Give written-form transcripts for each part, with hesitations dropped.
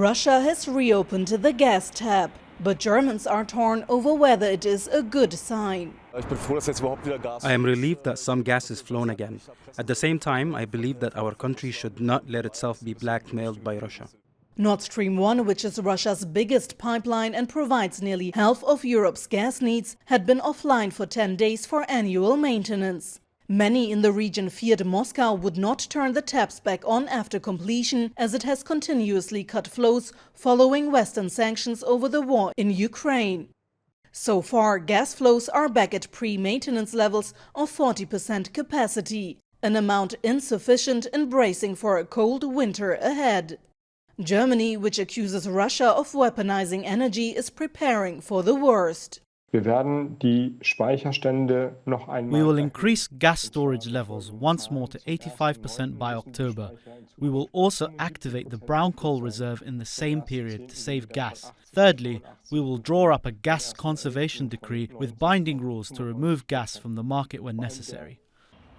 Russia has reopened the gas tap, but Germans are torn over whether it is a good sign. I am relieved that some gas is flown again. At the same time, I believe that our country should not let itself be blackmailed by Russia. Nord Stream 1, which is Russia's biggest pipeline and provides nearly half of Europe's gas needs, had been offline for 10 days for annual maintenance. Many in the region feared Moscow would not turn the taps back on after completion, as it has continuously cut flows following Western sanctions over the war in Ukraine. So far, gas flows are back at pre-maintenance levels of 40% capacity, an amount insufficient in bracing for a cold winter ahead. Germany, which accuses Russia of weaponizing energy, is preparing for the worst. We will increase gas storage levels once more to 85% by October. We will also activate the brown coal reserve in the same period to save gas. Thirdly, we will draw up a gas conservation decree with binding rules to remove gas from the market when necessary.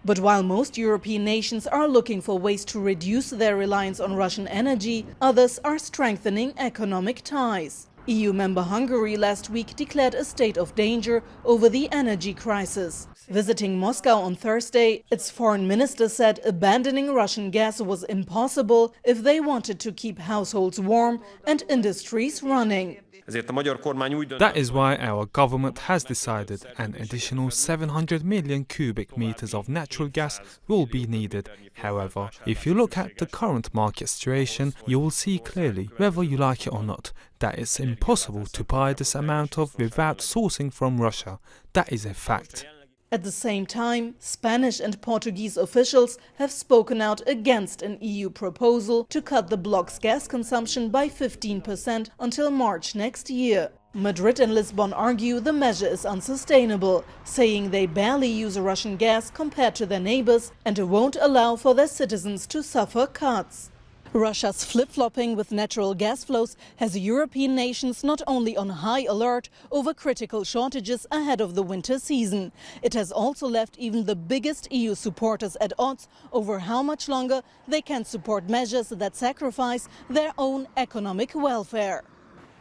But while most European nations are looking for ways to reduce their reliance on Russian energy, others are strengthening economic ties. EU member Hungary last week declared a state of danger over the energy crisis. Visiting Moscow on Thursday, its foreign minister said abandoning Russian gas was impossible if they wanted to keep households warm and industries running. That is why our government has decided an additional 700 million cubic meters of natural gas will be needed. However, if you look at the current market situation, you will see clearly, whether you like it or not, that it's impossible to buy this amount without sourcing from Russia. That is a fact. At the same time, Spanish and Portuguese officials have spoken out against an EU proposal to cut the bloc's gas consumption by 15% until March next year. Madrid and Lisbon argue the measure is unsustainable, saying they barely use Russian gas compared to their neighbors and won't allow for their citizens to suffer cuts. Russia's flip-flopping with natural gas flows has European nations not only on high alert over critical shortages ahead of the winter season. It has also left even the biggest EU supporters at odds over how much longer they can support measures that sacrifice their own economic welfare.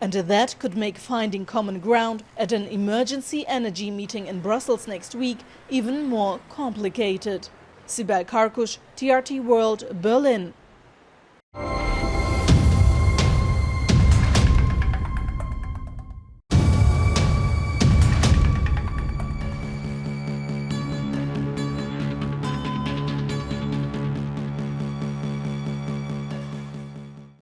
And that could make finding common ground at an emergency energy meeting in Brussels next week even more complicated. Sibel Karkus, TRT World, Berlin.